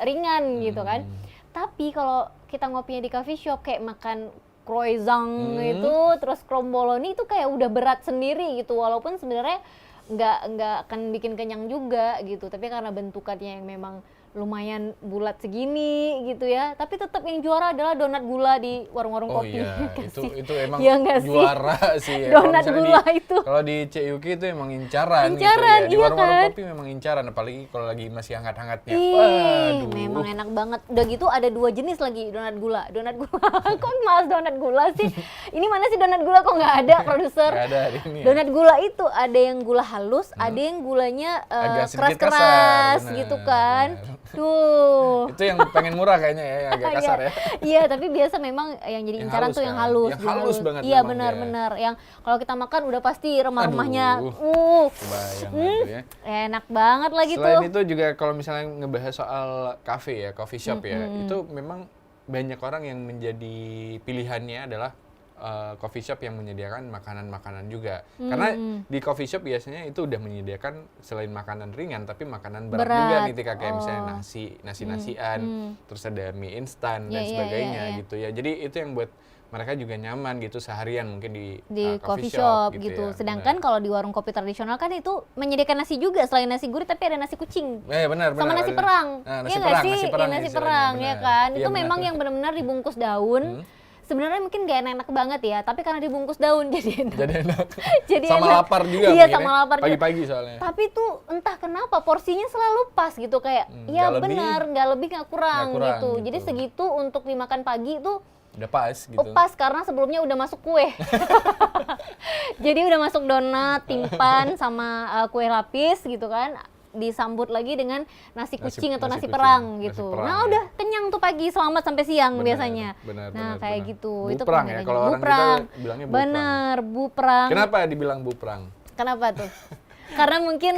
ringan gitu kan. Tapi kalau kita ngopinya di coffee shop kayak makan croissant itu, terus kromboloni itu kayak udah berat sendiri gitu, walaupun sebenarnya nggak akan bikin kenyang juga gitu, tapi karena bentukannya yang memang lumayan bulat segini gitu ya, tapi tetap yang juara adalah donat gula di warung-warung Oh kopi. iya, Nggak sih? itu emang Iya nggak sih? juara sih ya. Donat Kalau misalnya gula itu. Kalau di CUK itu emang incaran, Incaran, gitu ya. Di iya warung-warung kan? kopi memang incaran, apalagi kalau lagi masih hangat-hangatnya. Ih, Waduh. memang enak banget. Udah gitu ada 2 jenis lagi donat gula. Donat gula. Kok mas donat gula sih? Ini mana sih donat gula, kok nggak ada, produser? Nggak ada hari ini ya. Donat gula itu ada yang gula halus, ada yang gulanya Agak sedikit keras-keras kasar, gitu benar, kan. benar. Tuh. Itu yang pengen murah kayaknya ya, yang agak kasar ya. Iya, tapi biasa memang yang jadi Yang incaran halus tuh yang kan? halus. Yang halus banget Iya, memang benar-benar. Yang kalau kita makan udah pasti remah-remahnya. Aduh. Kebayang gitu ya. Enak banget lagi Selain tuh. itu juga kalau misalnya ngebahas soal cafe ya, coffee shop ya, itu memang banyak orang yang menjadi pilihannya adalah coffee shop yang menyediakan makanan-makanan juga. Karena di coffee shop biasanya itu udah menyediakan selain makanan ringan, tapi makanan berat juga nih, Tika. Kayak misalnya nasi-nasian, terus ada mie instan dan sebagainya gitu ya. Jadi itu yang buat mereka juga nyaman gitu seharian mungkin di coffee shop gitu. Ya. Sedangkan kalau di warung kopi tradisional kan itu menyediakan nasi juga, selain nasi gurih tapi ada nasi kucing. Benar. Sama nasi perang. Nasi Iya perang, nggak sih? nasi perang, Nasi perang ya kan. Iya, Itu memang yang benar-benar dibungkus daun. Sebenarnya mungkin gak enak banget ya, tapi karena dibungkus daun jadi enak. Jadi enak. Jadi sama enak. lapar juga. Iya, sama lapar juga. Pagi-pagi soalnya. Tapi tuh entah kenapa porsinya selalu pas gitu, kayak ya benar, nggak lebih nggak kurang gitu. Jadi segitu untuk dimakan pagi tuh udah pas gitu. Pas karena sebelumnya udah masuk kue. Jadi udah masuk donat, timpan sama kue lapis gitu kan. Disambut lagi dengan nasi kucing atau nasi perang gitu. Nah, udah kenyang tuh pagi, selamat sampai siang biasanya. Benar, kayak gitu. Bu Itu perang ya, kalau orang kita bilangnya bu perang. Bener, bu perang. Kenapa dibilang bu perang? Kenapa tuh? Karena mungkin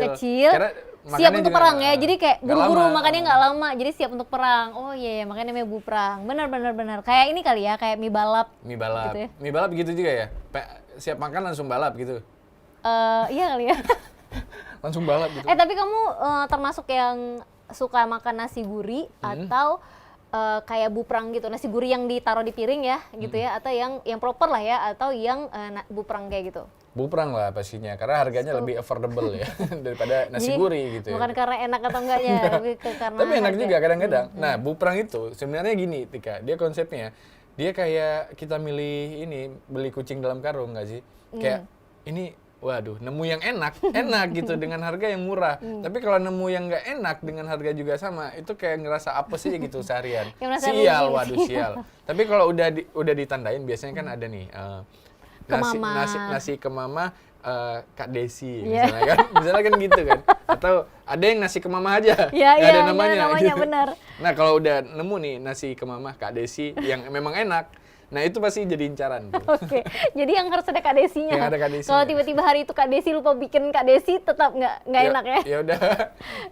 kecil. Karena siap untuk perang ya, jadi kayak buru-buru makannya nggak lama, jadi siap untuk perang. Oh iya, makanya namanya bu perang. Benar. Kayak ini kali ya, kayak mie balap. Gitu ya. Mie balap gitu juga ya? Siap makan langsung balap gitu? Iya kali ya. Langsung balap gitu. Tapi kamu termasuk yang suka makan nasi gurih atau kayak bu perang gitu, nasi gurih yang ditaruh di piring ya gitu ya, atau yang proper lah ya, atau yang bu perang kayak gitu? Bu perang lah pastinya, karena harganya lebih affordable ya daripada nasi gurih gitu. Bukan karena enak atau enggaknya, lebih ke karena tapi enak harga. juga kadang-kadang. Nah, bu perang itu sebenarnya gini, Tika, dia konsepnya dia kayak kita milih ini, beli kucing dalam karung nggak sih? Kayak ini, waduh, nemu yang enak gitu dengan harga yang murah. Tapi kalau nemu yang nggak enak dengan harga juga sama, itu kayak ngerasa apes aja gitu seharian. Sial, waduh sial. Tapi kalau udah ditandain biasanya kan ada nih nasi ke mama Kak Desi misalnya kan gitu kan, atau ada yang nasi ke mama aja nggak ada namanya gitu. Benar. Nah kalau udah nemu nih nasi ke mama Kak Desi yang memang enak, nah itu pasti jadi incaran. Oke. Jadi yang harus ada Kak Desinya. Yang ada Kak Desinya. Kalau tiba-tiba hari itu Kak Desi lupa bikin Kak Desi, tetap nggak enak ya? Ya udah.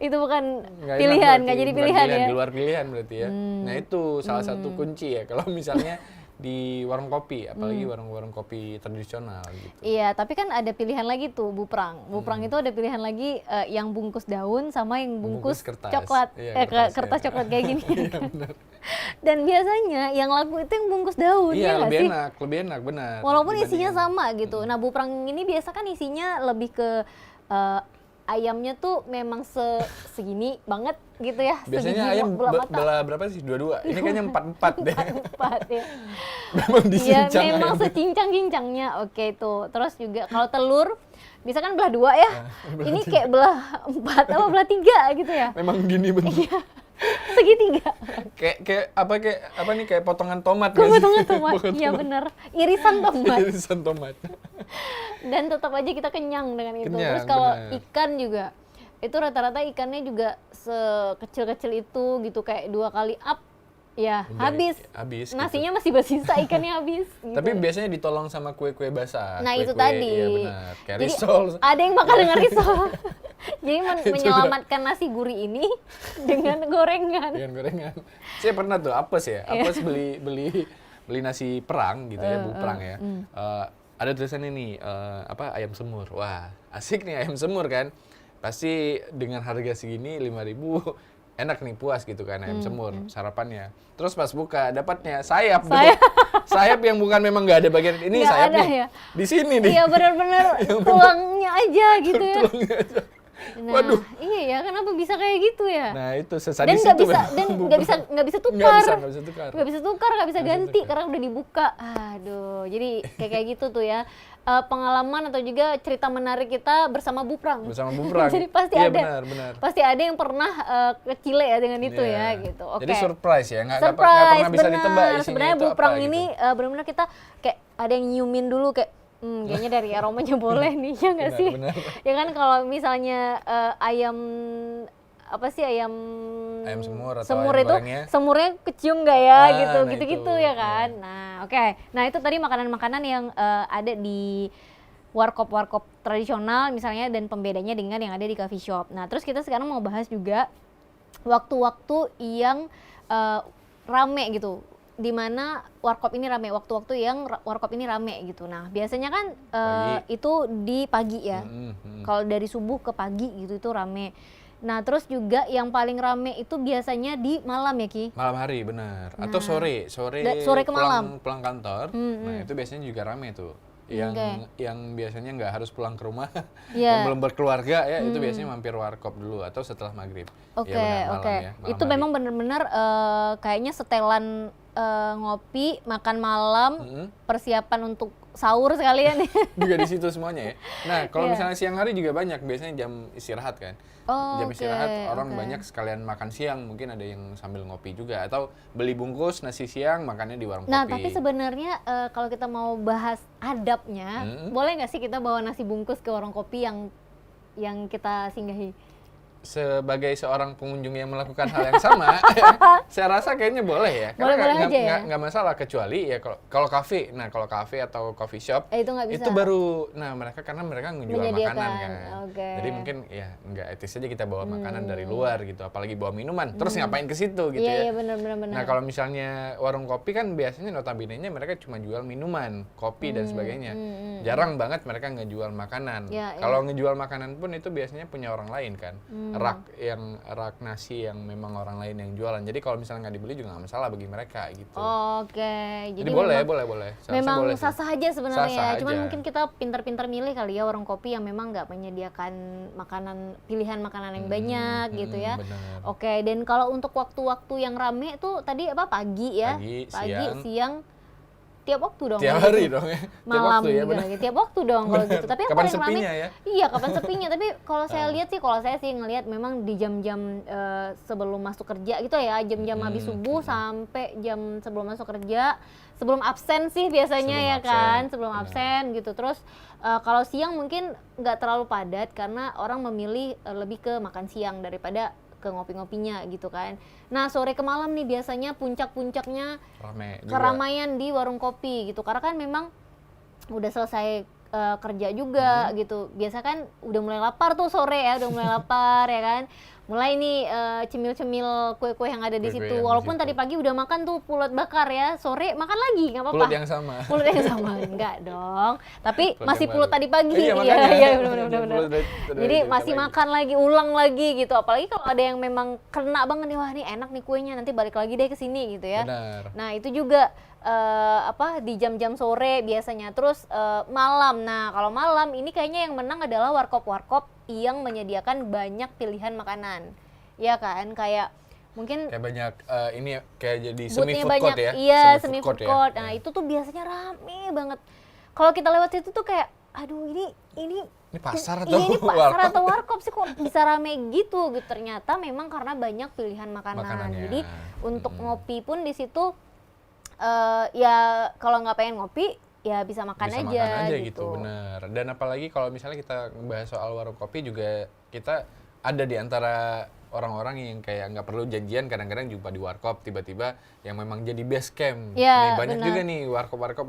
Itu bukan pilihan, nggak jadi pilihan ya? Di luar pilihan berarti ya. Nah itu salah satu kunci ya kalau misalnya di warung kopi, apalagi warung-warung kopi tradisional gitu. Iya, tapi kan ada pilihan lagi tuh bu perang. Bu perang itu ada pilihan lagi yang bungkus daun sama yang bungkus kertas. Coklat. Kertas coklat kayak gini. Iya benar. Dan biasanya yang laku itu yang bungkus daun. Iya, ya lebih enak, benar. Walaupun isinya sama gitu. Nah, bu perang ini biasa kan isinya lebih ke ayamnya tuh memang segini banget gitu ya. Biasanya ayam belah berapa sih? 22. Ini kayaknya 44 deh. 4 ya. Memang dicincang. Iya, memang secingcang-cincangnya. Oke tuh. Terus juga kalau telur bisa kan belah 2 ya. Ini kayak belah 4 atau belah 3 gitu ya. Memang gini bentuk. Segitiga. Kayak apa nih, kayak potongan tomat. Potongan tomat. Iya benar. Irisan tomat. Irisan tomat. Dan tetap aja kita kenyang dengan itu. Kenyang, terus kalau bener. ikan juga, itu rata-rata ikannya juga sekecil-kecil itu gitu, kayak 2 kali up ya habis nasinya gitu. Masih bersisa, ikannya habis gitu. Tapi biasanya ditolong sama kue-kue basah. Nah itu kue-kue, tadi iya benar. Kayak risol. Ada yang makan dengan risol. Jadi menyelamatkan nasi gurih ini dengan gorengan. Saya pernah tuh apes beli nasi perang gitu ya, bu perang ya. Ada tulisannya nih ayam semur. Wah, asik nih ayam semur kan. Pasti dengan harga segini 5.000 enak nih, puas gitu kan ayam semur sarapannya. Terus pas buka dapatnya sayap. Sayap yang bukan, memang nggak ada bagian ini, nggak sayapnya ya. Di sini nih. Iya benar-benar tulangnya aja gitu ya. Tulangnya aja. Nah, waduh. Iya ya, kenapa bisa kayak gitu ya? Nah itu sesadis itu. Dan nggak bisa tukar. Nggak bisa tukar, nggak bisa ganti karena udah dibuka. Aduh, jadi kayak gitu tuh ya. Pengalaman atau juga cerita menarik kita bersama Bu Prang. Jadi pasti ada. Benar. Pasti ada yang pernah ke Chile ya dengan itu ya gitu. Oke. Jadi surprise ya, nggak pernah bisa ditebak isinya. Sebenarnya itu Bu Prang apa, ini gitu. benar-benar kita kayak ada yang nyiumin dulu kayak kayaknya dari aromanya boleh nih, ya nggak sih? Benar. Ya kan kalau misalnya ayam semur atau semur ayam itu gorengnya. Semurnya kecium nggak ya gitu itu. ya kan. Nah oke. Nah itu tadi makanan-makanan yang ada di warkop tradisional misalnya, dan pembedanya dengan yang ada di coffee shop. Nah terus kita sekarang mau bahas juga waktu-waktu yang rame gitu. di mana warkop ini rame, waktu-waktu yang warkop ini rame gitu. Nah, biasanya kan itu di pagi ya. Kalau dari subuh ke pagi gitu itu rame. Nah, terus juga yang paling rame itu biasanya di malam ya, Ki? Malam hari, benar. Atau sore ke malam. pulang kantor. Nah, itu biasanya juga rame tuh. Yang biasanya nggak harus pulang ke rumah, yang belum berkeluarga ya, itu biasanya mampir warkop dulu atau setelah maghrib. Oke. Ya, Itu memang benar-benar kayaknya setelan ngopi, makan malam, persiapan untuk sahur sekalian ya. Juga di situ semuanya ya. Nah, kalau misalnya siang hari juga banyak, biasanya jam istirahat kan. Jam istirahat orang banyak sekalian makan siang, mungkin ada yang sambil ngopi juga atau beli bungkus nasi siang makannya di warung kopi. Nah, tapi sebenarnya kalau kita mau bahas adabnya, boleh nggak sih kita bawa nasi bungkus ke warung kopi yang kita singgahi? Sebagai seorang pengunjung yang melakukan hal yang sama, saya rasa kayaknya boleh ya. Karena nggak masalah, kecuali ya kalau kafe. Nah, kalau kafe atau coffee shop itu nggak bisa. Itu baru, karena mereka ngejual makanan kan. Jadi mungkin ya nggak etis aja kita bawa makanan dari luar gitu, apalagi bawa minuman. Terus ngapain ke situ gitu ya? Iya, benar. Nah, kalau misalnya warung kopi kan biasanya notabene-nya mereka cuma jual minuman, kopi dan sebagainya. Jarang banget mereka ngejual makanan. Kalau ngejual makanan pun itu biasanya punya orang lain kan. Rak nasi yang memang orang lain yang jualan. Jadi kalau misalnya nggak dibeli juga nggak masalah bagi mereka gitu. Jadi boleh. Memang boleh sah-sah aja sebenarnya. Sah-sah Cuman aja. mungkin kita pintar-pintar milih kali ya warung kopi yang memang nggak menyediakan pilihan makanan yang banyak gitu ya. Bener. Oke, dan kalau untuk waktu-waktu yang rame tuh tadi apa pagi ya? Pagi, siang. Tiap waktu dong. Tiap hari dong ya. Malam tiap waktu, juga lagi. Tiap waktu dong kalau gitu. Tapi yang kapan paling rame sepinya ya? Iya, kapan sepinya. Tapi kalau saya sih ngelihat memang di jam-jam sebelum masuk kerja gitu ya, jam-jam habis subuh sampai jam sebelum masuk kerja, sebelum absen sih biasanya sebelum absen gitu. Terus kalau siang mungkin nggak terlalu padat karena orang memilih lebih ke makan siang daripada ke ngopi-ngopinya gitu kan. Nah, sore ke malam nih biasanya puncak-puncaknya keramaian di warung kopi gitu. Karena kan memang udah selesai kerja juga gitu. Biasa kan udah mulai lapar tuh sore ya, udah mulai lapar ya kan. Mulai nih cemil-cemil kue-kue yang ada di situ. Walaupun tadi pagi udah makan tuh pulut bakar ya, sore makan lagi nggak apa-apa. Pulut yang sama. Pulut yang sama enggak dong. Tapi masih pulut tadi pagi. Iya, benar. Jadi masih makan lagi, ulang lagi gitu. Apalagi kalau ada yang memang kena banget nih, wah ini enak nih kuenya, nanti balik lagi deh ke sini gitu ya. Benar. Nah, itu juga di jam-jam sore biasanya. Terus malam. Nah, kalau malam ini kayaknya yang menang adalah warkop-warkop yang menyediakan banyak pilihan makanan. Ya kan? Kayak mungkin kayak banyak kayak jadi semi food banyak, court ya. Iya, semi food court. Nah, itu tuh biasanya rame banget. Kalau kita lewat situ tuh kayak aduh ini pasar atau ini pasar atau warkop sih kok bisa rame gitu. Ternyata memang karena banyak pilihan makanan. Jadi untuk ngopi pun di situ ya kalau nggak pengen ngopi ya bisa makan aja gitu. Bener. Dan apalagi kalau misalnya kita bahas soal warung kopi juga kita ada di antara orang-orang yang kayak nggak perlu janjian, kadang-kadang jumpa di warkop tiba-tiba yang memang jadi base camp. Ya, banyak juga nih warkop-warkop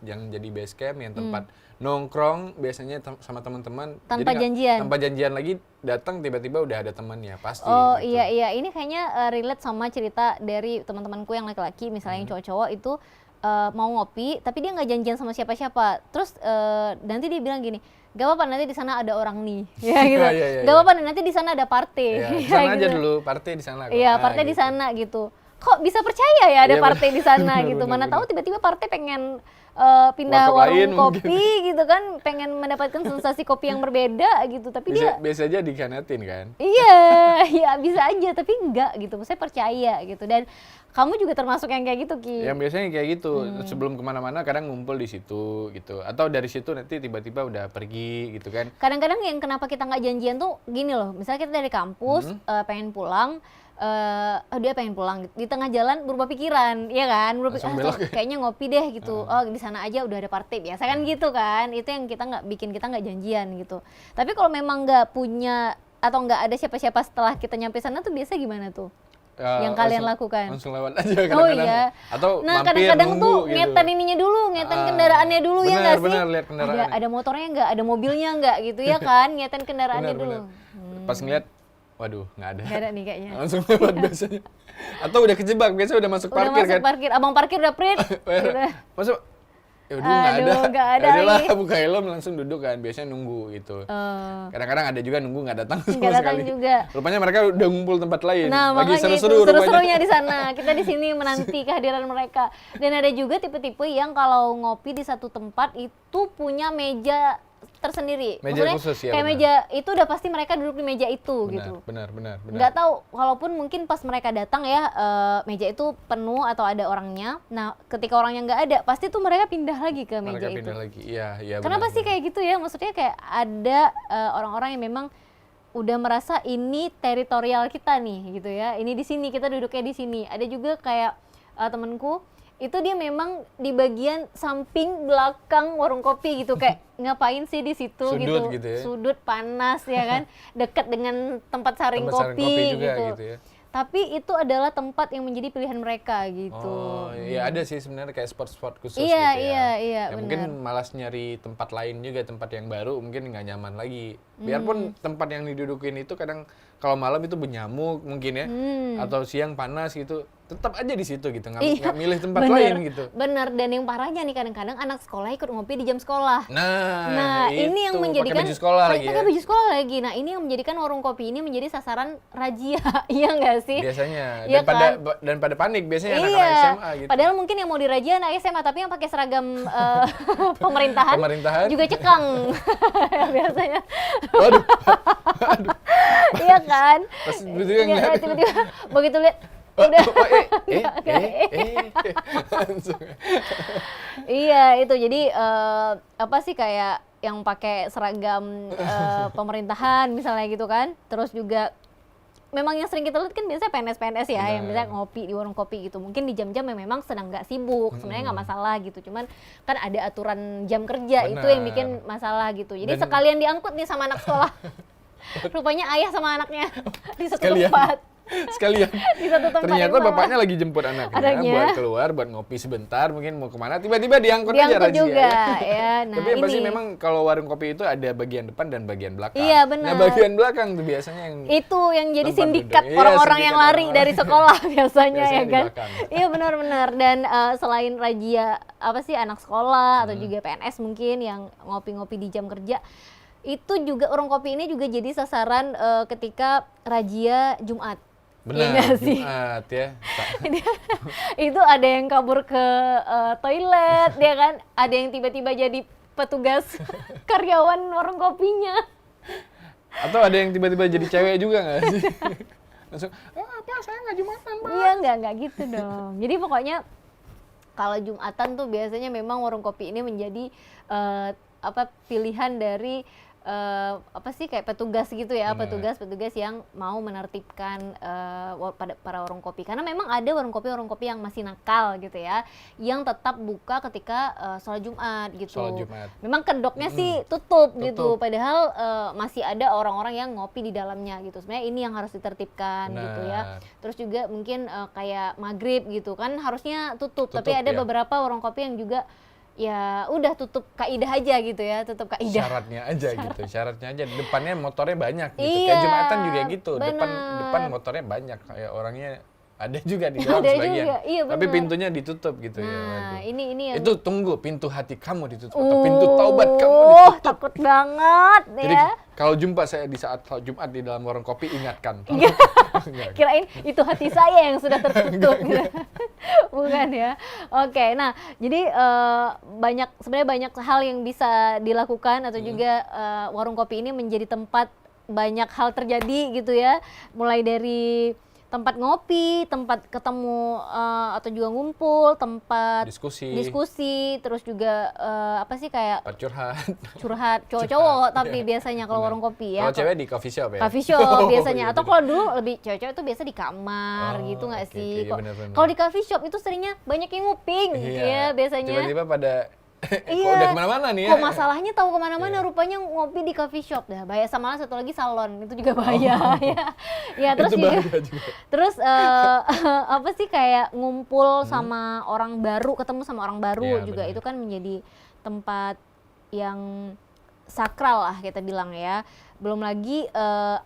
yang jadi base camp, yang tempat nongkrong biasanya sama teman-teman. Tanpa janjian. Tanpa janjian lagi datang tiba-tiba udah ada temannya pasti. Oh gitu. iya ini kayaknya relate sama cerita dari teman-temanku yang laki-laki, misalnya yang cowok-cowok itu mau ngopi tapi dia nggak janjian sama siapa-siapa. Terus nanti dia bilang gini, gak apa-apa nanti di sana ada orang nih, ya gitu. Gak apa-apa nanti di sana ada party. Di sana aja gitu. dulu, party di sana. Iya, party di sana gitu. Kok bisa percaya ya ada party di sana gitu? Mana tahu tiba-tiba party pengen pindah warung kopi gitu kan, pengen mendapatkan sensasi kopi yang berbeda gitu. Tapi biasa aja dikanatin kan? Iya, ya bisa aja, tapi enggak gitu. Saya percaya gitu. Dan kamu juga termasuk yang kayak gitu, Ki? Yang biasanya kayak gitu. Sebelum kemana-mana kadang ngumpul di situ gitu. Atau dari situ nanti tiba-tiba udah pergi gitu kan. Kadang-kadang yang kenapa kita nggak janjian tuh gini loh. Misalnya kita dari kampus pengen pulang, dia pengen pulang di tengah jalan berubah pikiran, ya kan? Kayaknya ngopi deh gitu. Oh di sana aja udah ada party, biasa kan gitu kan? Itu yang kita nggak janjian gitu. Tapi kalau memang nggak punya atau nggak ada siapa-siapa setelah kita nyampe sana tuh biasa gimana tuh? Yang kalian lakukan? Langsung lewat aja kadang-kadang. Iya. Atau kadang-kadang tuh gitu. ngeten ininya dulu, ngeten kendaraannya dulu ya nggak sih? Bener, lihat kendaraan. Ada motornya nggak, ada mobilnya nggak gitu ya kan? Ngeten kendaraannya dulu. Pas ngeliat waduh nggak ada. Nggak ada nih kayaknya. Langsung lewat biasanya. Atau udah kejebak, biasanya udah masuk Udah parkir masuk kan. parkir, abang parkir udah print. Gitu. Masuk. Ya udah nggak ada. Nggak ada Ya udahlah, lagi. buka helm langsung duduk kan. Biasanya nunggu gitu. Kadang-kadang ada juga nunggu nggak datang sama Nggak datang sekali. juga. Rupanya mereka udah ngumpul tempat lain. Nah, Lagi makanya itu seru-seru rupanya. seru-serunya di sana. Kita di sini menanti kehadiran mereka. Dan ada juga tipe-tipe yang kalau ngopi di satu tempat itu punya meja tersendiri. Meja Maksudnya khusus, ya, kayak benar. meja itu udah pasti mereka duduk di meja itu gitu. Benar. Nggak tahu, walaupun mungkin pas mereka datang ya meja itu penuh atau ada orangnya. Nah, ketika orangnya nggak ada, pasti tuh mereka pindah lagi ke meja Mereka itu. pindah lagi. Iya. Kenapa benar, sih kayak gitu ya? Maksudnya kayak ada orang-orang yang memang udah merasa ini teritorial kita nih gitu ya. Ini di sini, kita duduknya di sini. Ada juga kayak temenku itu dia memang di bagian samping belakang warung kopi gitu, kayak ngapain sih di situ Sudut gitu. gitu ya. Sudut panas ya kan, dekat dengan tempat saring Tempat saring kopi, kopi juga gitu. gitu ya. Tapi itu adalah tempat yang menjadi pilihan mereka gitu. Oh, ya ada sih sebenarnya kayak spot-spot khusus Iya, gitu ya. iya, Ya benar. mungkin malas nyari tempat lain juga, tempat yang baru mungkin nggak nyaman lagi. Biarpun tempat yang didudukin itu kadang kalau malam itu bernyamuk mungkin ya, atau siang panas gitu, tetap aja di situ gitu, nggak milih tempat lain gitu. Bener, dan yang parahnya nih kadang-kadang anak sekolah ikut ngopi di jam sekolah. Nah, ini yang itu, menjadikan pakai baju sekolah lagi ya. pakai baju sekolah lagi. Nah, ini yang menjadikan warung kopi ini menjadi sasaran razia, iya nggak sih? Biasanya Iya dan pada panik biasanya Iya. anak-anak SMA gitu. Padahal mungkin yang mau dirazia anak SMA, tapi yang pakai seragam pemerintahan Juga cekang biasanya. Waduh, Iya kan? pas begitu Iya, ngeliat. tiba-tiba begitu lihat udah. Langsung. Iya itu, jadi apa sih kayak yang pakai seragam pemerintahan misalnya gitu kan, terus juga memang yang sering kita lihat kan biasanya PNS ya, yang Benar. biasanya ngopi di warung kopi gitu, mungkin di jam-jam yang memang sedang nggak sibuk, sebenarnya nggak masalah gitu, cuman kan ada aturan jam kerja, itu yang Benar. bikin masalah gitu, jadi Dan- sekalian diangkut nih sama anak sekolah. Rupanya ayah sama anaknya di satu Sekalian. tempat. Sekalian. Di satu tempat Ternyata yang sama. bapaknya lagi jemput anaknya, Anaknya. buat keluar, buat ngopi sebentar, mungkin mau kemana, tiba-tiba diangkut aja Diangkut razia. juga ya. Nah, Tapi yang pasti ini memang kalau warung kopi itu ada bagian depan dan bagian belakang. Iya, benar. Nah, bagian belakang tuh biasanya yang itu yang jadi tempat sindikat duduk. Iya, orang-orang yang sindikat lari orang-orang. dari sekolah biasanya ya Biasanya di kan. belakang. Iya benar-benar, dan selain razia apa sih anak sekolah atau juga PNS mungkin yang ngopi-ngopi di jam kerja, itu juga warung kopi ini juga jadi sasaran ketika razia Jumat. Iya benar, nggak sih? Jumat ya. Itu ada yang kabur ke toilet ya kan, ada yang tiba-tiba jadi petugas karyawan warung kopinya. Atau ada yang tiba-tiba jadi cewek juga nggak sih? Langsung, apa saya nggak Jumatan, Pak? Iya, nggak gitu dong. Jadi pokoknya kalau Jumatan tuh biasanya memang warung kopi ini menjadi pilihan dari apa sih kayak petugas gitu ya, Benar. petugas yang mau menertibkan pada para warung kopi, karena memang ada warung kopi yang masih nakal gitu ya, yang tetap buka ketika sholat Jumat gitu. Sholat Jumat. Memang kedoknya sih tutup gitu, Tutup. padahal masih ada orang-orang yang ngopi di dalamnya gitu. Sebenarnya ini yang harus ditertibkan Benar. gitu ya. Terus juga mungkin kayak maghrib gitu kan harusnya tutup, Tutup, tapi ada ya. beberapa warung kopi yang juga ya udah tutup kaidah aja gitu ya, tutup kaidah. Syaratnya aja gitu, syaratnya aja. Depannya motornya banyak gitu. Iya, Kayak Jumatan juga gitu, depan benar. motornya banyak. Kayak orangnya ada juga di dalam Ada sebagian. juga, iya Tapi benar. pintunya ditutup gitu ya. Nah, Waduh. ini yang Itu tunggu, pintu hati kamu ditutup atau pintu taubat kamu ditutup. takut banget Jadi ya. kalau jumpa saya di saat sholat Jumat di dalam warung kopi, ingatkan. Iya. Enggak. Kirain itu hati saya yang sudah tertutup gitu. Bukan ya. Oke, nah jadi sebenarnya banyak hal yang bisa dilakukan atau juga warung kopi ini menjadi tempat banyak hal terjadi gitu ya. Mulai dari tempat ngopi, tempat ketemu atau juga ngumpul, tempat diskusi, terus juga apa sih kayak Tempat curhat. curhat cowok-cowok tapi biasanya kalau warung kopi ya. Kalau cewek di coffee shop ya? Coffee shop Oh, biasanya, iya, atau bener. kalau dulu lebih cewek-cewek itu biasa di kamar Oh, gitu nggak oke, sih? oke, iya, bener-bener. Kalau di coffee shop itu seringnya banyak yang nguping gitu ya biasanya. Tiba-tiba pada kok Iya. udah kemana-mana nih ya? Kok masalahnya tahu kemana-mana, Iya. rupanya ngopi di coffee shop dah. Bahaya, sama satu lagi salon, itu juga bahaya ya. Ya terus Itu juga, bahaya juga. terus apa sih kayak ngumpul sama orang baru, ketemu sama orang baru Iya, juga benar. itu kan menjadi tempat yang sakral lah kita bilang ya. Belum lagi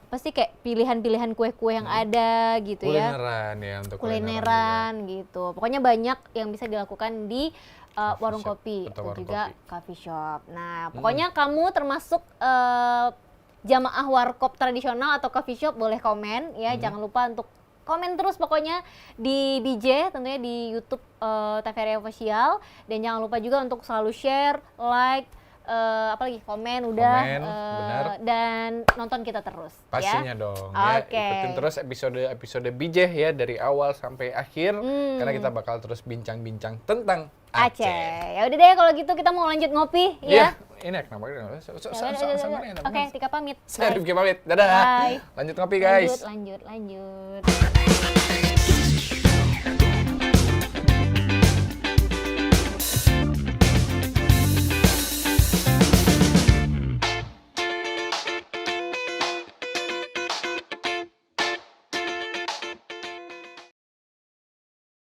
pasti kayak pilihan-pilihan kue-kue yang ada gitu ya. Kulineran ya, untuk Kulineran gitu. Pokoknya banyak yang bisa dilakukan di warung shop kopi atau atau warung juga kopi. coffee shop. Nah, pokoknya kamu termasuk jamaah warkop tradisional atau coffee shop boleh komen ya. Jangan lupa untuk komen terus pokoknya di DJ, tentunya di YouTube TVRI Official, dan jangan lupa juga untuk selalu share, like, apalagi komen udah, benar. dan nonton kita terus. Pastinya ya. dong. Oke. Ya, ikutin terus episode BJ ya dari awal sampai akhir, karena kita bakal terus bincang-bincang tentang Aceh. Aceh. Ya udah deh kalau gitu kita mau lanjut ngopi Iya, ya. ini kenapa? Oke, Tika pamit. Saya Rifki pamit. Dadah. Bye. Lanjut ngopi guys. Lanjut.